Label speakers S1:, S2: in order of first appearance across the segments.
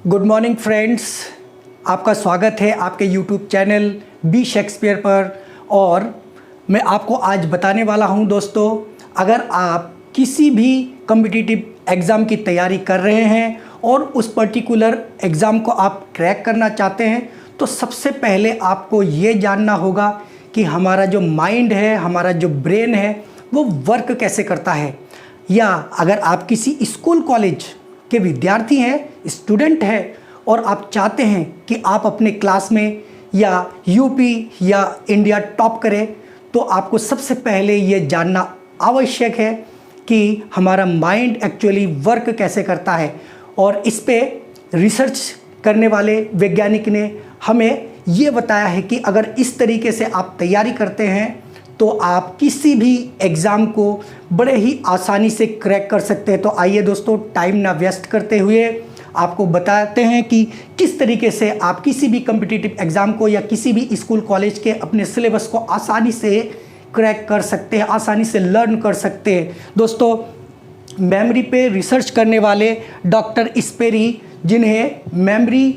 S1: Good morning friends, आपका स्वागत है आपके यूट्यूब चैनल बी शेक्सपियर पर। और मैं आपको आज बताने वाला हूं दोस्तों, अगर आप किसी भी कॉम्पिटिटिव एग्ज़ाम की तैयारी कर रहे हैं और उस पर्टिकुलर एग्ज़ाम को आप क्रैक करना चाहते हैं तो सबसे पहले आपको ये जानना होगा कि हमारा जो माइंड है, हमारा जो ब्रेन है वो वर्क कैसे करता है। या अगर आप किसी स्कूल कॉलेज के विद्यार्थी हैं, स्टूडेंट हैं और आप चाहते हैं कि आप अपने क्लास में या यूपी या इंडिया टॉप करें, तो आपको सबसे पहले ये जानना आवश्यक है कि हमारा माइंड एक्चुअली वर्क कैसे करता है। और इस पे रिसर्च करने वाले वैज्ञानिक ने हमें ये बताया है कि अगर इस तरीके से आप तैयारी करते हैं तो आप किसी भी एग्ज़ाम को बड़े ही आसानी से क्रैक कर सकते हैं। तो आइए दोस्तों, टाइम ना वेस्ट करते हुए आपको बताते हैं कि किस तरीके से आप किसी भी कॉम्पिटिटिव एग्ज़ाम को या किसी भी स्कूल कॉलेज के अपने सिलेबस को आसानी से क्रैक कर सकते हैं, आसानी से लर्न कर सकते हैं। दोस्तों, मेमोरी पे रिसर्च करने वाले डॉक्टर स्पेरी, जिन्हें मेमोरी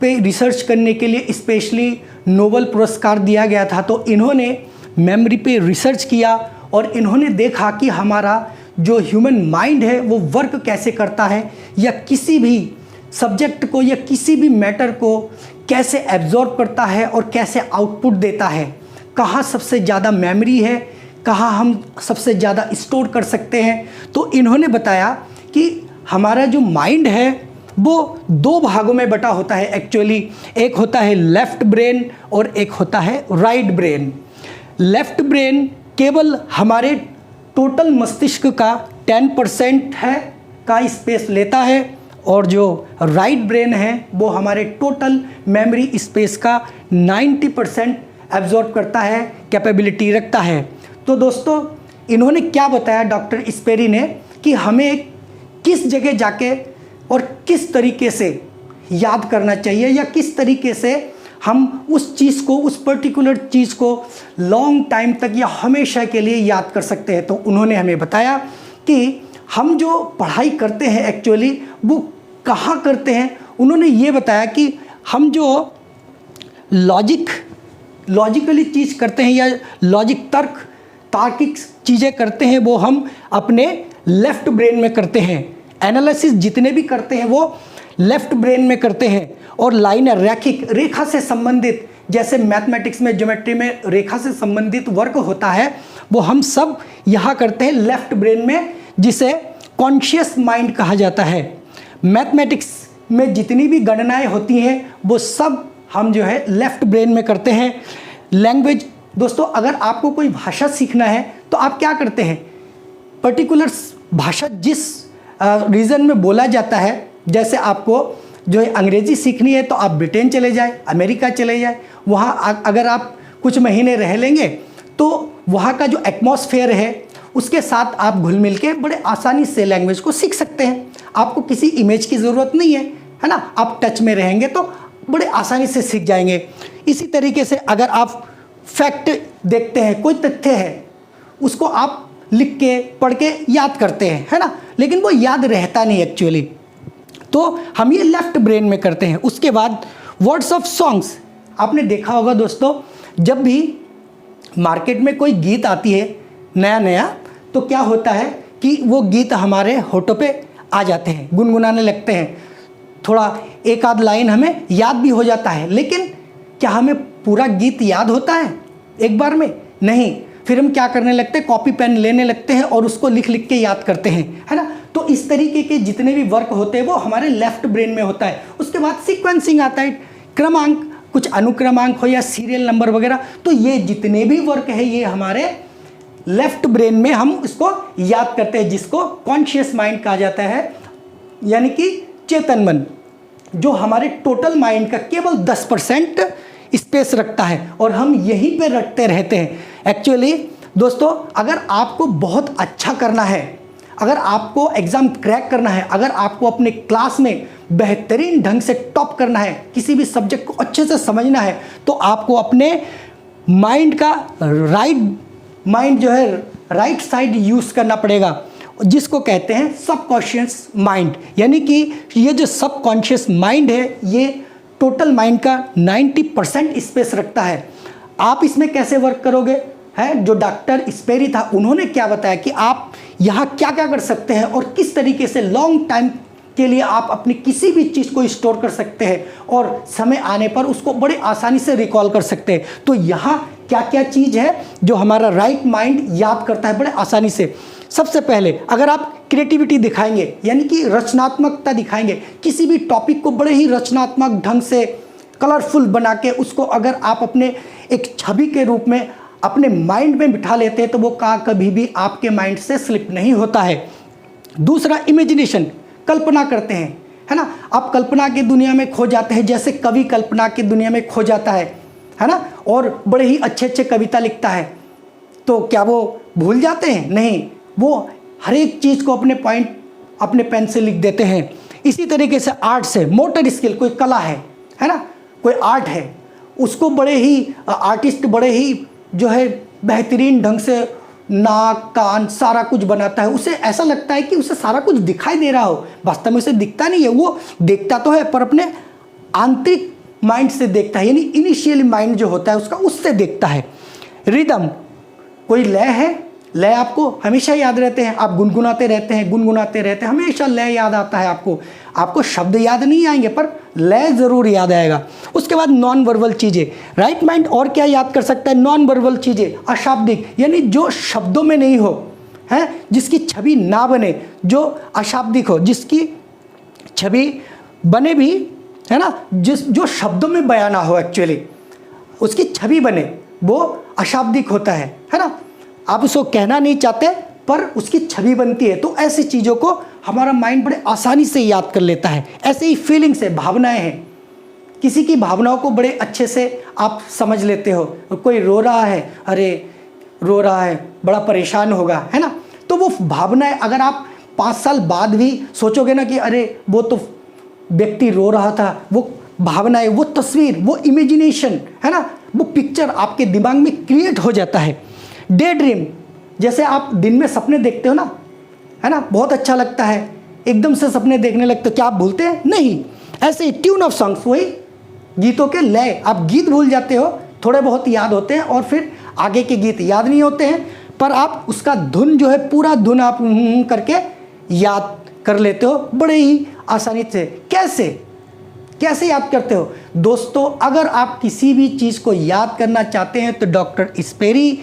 S1: पे रिसर्च करने के लिए स्पेशली नोबेल पुरस्कार दिया गया था, तो इन्होंने मेमोरी पे रिसर्च किया और इन्होंने देखा कि हमारा जो ह्यूमन माइंड है वो वर्क कैसे करता है, या किसी भी सब्जेक्ट को या किसी भी मैटर को कैसे एब्जॉर्ब करता है और कैसे आउटपुट देता है, कहाँ सबसे ज़्यादा मेमोरी है, कहाँ हम सबसे ज़्यादा स्टोर कर सकते हैं। तो इन्होंने बताया कि हमारा जो माइंड है वो दो भागों में बटा होता है एक्चुअली। एक होता है लेफ़्ट ब्रेन और एक होता है राइट ब्रेन। लेफ़्ट ब्रेन केवल हमारे टोटल मस्तिष्क का 10% है का स्पेस लेता है, और जो राइट ब्रेन है वो हमारे टोटल मेमोरी स्पेस का 90% एब्जॉर्ब करता है, कैपेबिलिटी रखता है। तो दोस्तों, इन्होंने क्या बताया डॉक्टर स्पेरी ने कि हमें किस जगह जाके और किस तरीके से याद करना चाहिए, या किस तरीके से हम उस चीज़ को, उस पर्टिकुलर चीज़ को लॉन्ग टाइम तक या हमेशा के लिए याद कर सकते हैं। तो उन्होंने हमें बताया कि हम जो पढ़ाई करते हैं एक्चुअली वो कहाँ करते हैं। उन्होंने ये बताया कि हम जो लॉजिकली चीज़ करते हैं या तार्किक चीज़ें करते हैं वो हम अपने लेफ़्ट ब्रेन में करते हैं। एनालिसिस जितने भी करते हैं वो लेफ़्ट ब्रेन में करते हैं। और लाइनर, रेखा से संबंधित, जैसे मैथमेटिक्स में, ज्योमेट्री में रेखा से संबंधित वर्क होता है वो हम सब यहाँ करते हैं लेफ़्ट ब्रेन में, जिसे कॉन्शियस माइंड कहा जाता है। मैथमेटिक्स में जितनी भी गणनाएं होती हैं वो सब हम जो है लेफ़्ट ब्रेन में करते हैं। लैंग्वेज, दोस्तों, अगर आपको कोई भाषा सीखना है तो आप क्या करते हैं, पर्टिकुलर भाषा जिस रीजन में बोला जाता है, जैसे आपको जो है अंग्रेज़ी सीखनी है तो आप ब्रिटेन चले जाए, अमेरिका चले जाए, वहाँ अगर आप कुछ महीने रह लेंगे तो वहाँ का जो एटमॉस्फेयर है उसके साथ आप घुल मिल के बड़े आसानी से लैंग्वेज को सीख सकते हैं। आपको किसी इमेज की ज़रूरत नहीं है ना, आप टच में रहेंगे तो बड़े आसानी से सीख जाएंगे। इसी तरीके से अगर आप फैक्ट देखते हैं, कोई तथ्य है, उसको आप लिख के पढ़ के याद करते हैं, है ना, लेकिन वो याद रहता नहीं एक्चुअली। तो हम ये लेफ़्ट ब्रेन में करते हैं। उसके बाद वर्ड्स ऑफ सॉन्ग्स, आपने देखा होगा दोस्तों, जब भी मार्केट में कोई गीत आती है नया नया, तो क्या होता है कि वो गीत हमारे होठों पे आ जाते हैं, गुनगुनाने लगते हैं, थोड़ा एक आध लाइन हमें याद भी हो जाता है। लेकिन क्या हमें पूरा गीत याद होता है एक बार में? नहीं। फिर हम क्या करने लगते हैं, कॉपी पेन लेने लगते हैं और उसको लिख लिख के याद करते हैं, है ना। तो इस तरीके के जितने भी वर्क होते हैं वो हमारे लेफ़्ट ब्रेन में होता है। उसके बाद सीक्वेंसिंग आता है, क्रमांक, कुछ अनुक्रमांक हो या सीरियल नंबर वगैरह, तो ये जितने भी वर्क है ये हमारे लेफ़्ट ब्रेन में हम इसको याद करते हैं, जिसको कॉन्शियस माइंड कहा जाता है, यानी कि चेतन मन, जो हमारे टोटल माइंड का केवल 10% स्पेस रखता है और हम यहीं पे रखते रहते हैं। एक्चुअली दोस्तों, अगर आपको बहुत अच्छा करना है, अगर आपको एग्ज़ाम क्रैक करना है, अगर आपको अपने क्लास में बेहतरीन ढंग से टॉप करना है, किसी भी सब्जेक्ट को अच्छे से समझना है, तो आपको अपने माइंड का राइट साइड यूज़ करना पड़ेगा। जिसको कहते हैं सबकॉन्शियस माइंड। यानी कि ये जो सबकॉन्शियस माइंड है ये टोटल माइंड का 90% स्पेस रखता है। आप इसमें कैसे वर्क करोगे, है जो डॉक्टर स्पेरी था उन्होंने क्या बताया कि आप यहाँ क्या क्या कर सकते हैं और किस तरीके से लॉन्ग टाइम के लिए आप अपनी किसी भी चीज़ को स्टोर कर सकते हैं और समय आने पर उसको बड़े आसानी से रिकॉल कर सकते हैं। तो यहाँ क्या क्या चीज़ है जो हमारा राइट माइंड याद करता है बड़े आसानी से। सबसे पहले अगर आप क्रिएटिविटी दिखाएंगे यानी कि रचनात्मकता दिखाएंगे, किसी भी टॉपिक को बड़े ही रचनात्मक ढंग से कलरफुल बना के उसको अगर आप अपने एक छवि के रूप में अपने माइंड में बिठा लेते हैं तो वो कभी भी आपके माइंड से स्लिप नहीं होता है। दूसरा इमेजिनेशन, कल्पना करते हैं, है ना। आप कल्पना की दुनिया में खो जाते हैं, जैसे कवि कल्पना की दुनिया में खो जाता है ना, और बड़े ही अच्छे अच्छे कविता लिखता है। तो क्या वो भूल जाते हैं? नहीं, वो हर एक चीज़ को अपने पॉइंट अपने पेन से लिख देते हैं। इसी तरीके से आर्ट से मोटर स्किल, कोई कला है ना, कोई आर्ट है, उसको बड़े ही आर्टिस्ट बड़े ही जो है बेहतरीन ढंग से नाक कान सारा कुछ बनाता है। उसे ऐसा लगता है कि उसे सारा कुछ दिखाई दे रहा हो, वास्तव में उसे दिखता नहीं है। वो देखता तो है पर अपने आंतरिक माइंड से देखता है, यानी इनिशियली माइंड जो होता है उसका, उससे देखता है। रिदम, कोई लय है, लय आपको हमेशा याद रहते हैं, आप गुनगुनाते रहते हैं, हमेशा लय याद आता है आपको शब्द याद नहीं आएंगे पर लय ज़रूर याद आएगा। उसके बाद नॉन वर्बल चीज़ें, राइट माइंड और क्या याद कर सकता है? नॉन वर्बल चीज़ें, अशाब्दिक, यानी जो शब्दों में नहीं हो, है जिसकी छवि ना बने, जो अशाब्दिक हो, जिसकी छवि बने भी, है ना, जो शब्दों में बयां ना हो, एक्चुअली उसकी छवि बने, वो अशाब्दिक होता है ना। आप उसको कहना नहीं चाहते पर उसकी छवि बनती है। तो ऐसी चीज़ों को हमारा माइंड बड़े आसानी से याद कर लेता है। ऐसे ही फीलिंग्स है, भावनाएं हैं, किसी की भावनाओं को बड़े अच्छे से आप समझ लेते हो। कोई रो रहा है, अरे रो रहा है, बड़ा परेशान होगा, है ना। तो वो भावनाएं अगर आप 5 साल बाद भी सोचोगे ना कि अरे वो तो व्यक्ति रो रहा था, वो भावनाएं, वो तस्वीर, वो इमेजिनेशन, है ना, वो पिक्चर आपके दिमाग में क्रिएट हो जाता है। डे ड्रीम, जैसे आप दिन में सपने देखते हो ना, है ना, बहुत अच्छा लगता है, एकदम से सपने देखने लगते हो, क्या आप भूलते हैं? नहीं। ऐसे ही ट्यून ऑफ सॉन्ग्स, वही गीतों के लय, आप गीत भूल जाते हो, थोड़े बहुत याद होते हैं और फिर आगे के गीत याद नहीं होते हैं, पर आप उसका धुन जो है, पूरा धुन आप करके याद कर लेते हो बड़े ही आसानी से। कैसे याद करते हो दोस्तों? अगर आप किसी भी चीज़ को याद करना चाहते हैं तो डॉक्टर स्पेरी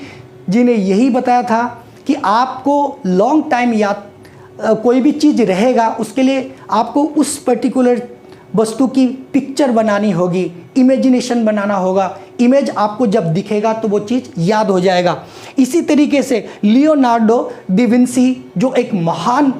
S1: जी ने यही बताया था कि आपको लॉन्ग टाइम याद कोई भी चीज़ रहेगा, उसके लिए आपको उस पर्टिकुलर वस्तु की पिक्चर बनानी होगी, इमेजिनेशन बनाना होगा। इमेज आपको जब दिखेगा तो वो चीज़ याद हो जाएगा। इसी तरीके से लियोनार्डो दा विंसी जो एक महान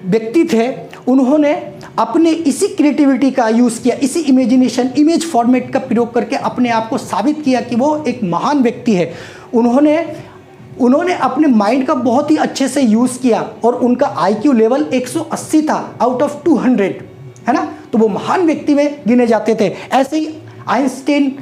S1: व्यक्ति थे, उन्होंने अपने इसी क्रिएटिविटी का यूज़ किया, इसी इमेज फॉर्मेट का प्रयोग करके अपने आप को साबित किया कि वो एक महान व्यक्ति है। उन्होंने अपने माइंड का बहुत ही अच्छे से यूज़ किया और उनका IQ लेवल 180 था आउट ऑफ 200, है ना। तो वो महान व्यक्ति में गिने जाते थे। ऐसे ही आइंस्टाइन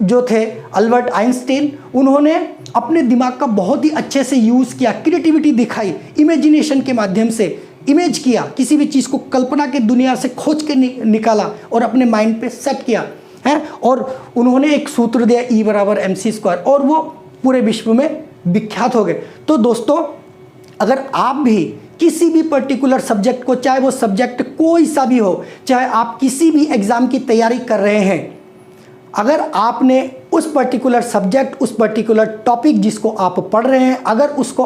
S1: जो थे, अल्बर्ट आइंस्टाइन, उन्होंने अपने दिमाग का बहुत ही अच्छे से यूज़ किया, क्रिएटिविटी दिखाई, इमेजिनेशन के माध्यम से इमेज किया, किसी भी चीज़ को कल्पना के दुनिया से खोज के निकाला और अपने माइंड पे सेट किया है। और उन्होंने एक सूत्र दिया E=mc² और वो पूरे विश्व में विख्यात हो गए। तो दोस्तों, अगर आप भी किसी भी पर्टिकुलर सब्जेक्ट को, चाहे वो सब्जेक्ट कोई सा भी हो, चाहे आप किसी भी एग्ज़ाम की तैयारी कर रहे हैं, अगर आपने उस पर्टिकुलर सब्जेक्ट, उस पर्टिकुलर टॉपिक जिसको आप पढ़ रहे हैं, अगर उसको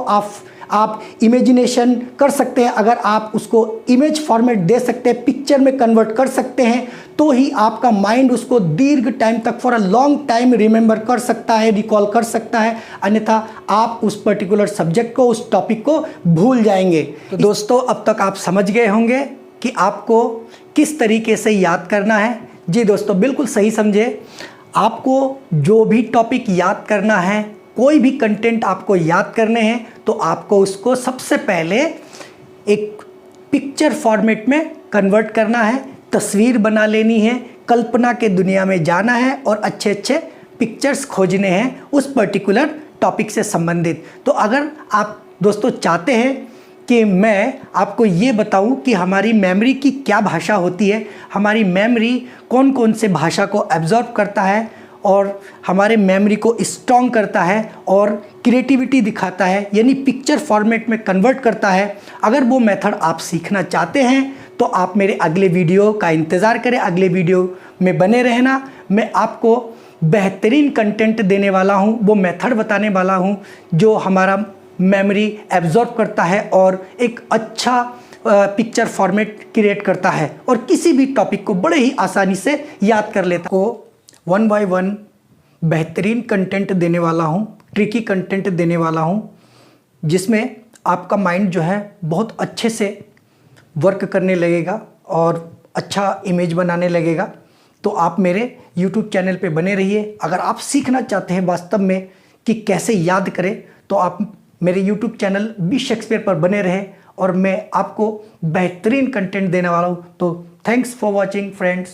S1: आप इमेजिनेशन कर सकते हैं, अगर आप उसको इमेज फॉर्मेट दे सकते हैं, पिक्चर में कन्वर्ट कर सकते हैं, तो ही आपका माइंड उसको दीर्घ टाइम तक, for a long time remember कर सकता है, रिकॉल कर सकता है। अन्यथा आप उस पर्टिकुलर सब्जेक्ट को, उस टॉपिक को भूल जाएंगे। तो दोस्तों, अब तक आप समझ गए होंगे कि आपको किस तरीके से याद करना है। जी दोस्तों, बिल्कुल सही समझे। आपको जो भी टॉपिक याद करना है, कोई भी कंटेंट आपको याद करने हैं, तो आपको उसको सबसे पहले एक पिक्चर फॉर्मेट में कन्वर्ट करना है, तस्वीर बना लेनी है, कल्पना के दुनिया में जाना है और अच्छे अच्छे पिक्चर्स खोजने हैं उस पर्टिकुलर टॉपिक से संबंधित। तो अगर आप दोस्तों चाहते हैं कि मैं आपको ये बताऊं कि हमारी मेमोरी की क्या भाषा होती है, हमारी मेमोरी कौन कौन से भाषा को एब्जॉर्ब करता है और हमारे मेमोरी को स्ट्रॉन्ग करता है और क्रिएटिविटी दिखाता है, यानी पिक्चर फॉर्मेट में कन्वर्ट करता है। अगर वो मेथड आप सीखना चाहते हैं तो आप मेरे अगले वीडियो का इंतज़ार करें, अगले वीडियो में बने रहना। मैं आपको बेहतरीन कंटेंट देने वाला हूँ, वो मेथड बताने वाला हूँ जो हमारा मेमोरी एब्जॉर्ब करता है और एक अच्छा पिक्चर फॉर्मेट क्रिएट करता है और किसी भी टॉपिक को बड़े ही आसानी से याद कर लेता को 1 बाय 1 बेहतरीन कंटेंट देने वाला हूँ, ट्रिकी कंटेंट देने वाला हूँ, जिसमें आपका माइंड जो है बहुत अच्छे से वर्क करने लगेगा और अच्छा इमेज बनाने लगेगा। तो आप मेरे YouTube चैनल पे बने रहिए। अगर आप सीखना चाहते हैं वास्तव में कि कैसे याद करें तो आप मेरे YouTube चैनल बी शेक्सपियर पर बने रहें और मैं आपको बेहतरीन कंटेंट देने वाला हूँ। तो थैंक्स फॉर वॉचिंग फ्रेंड्स।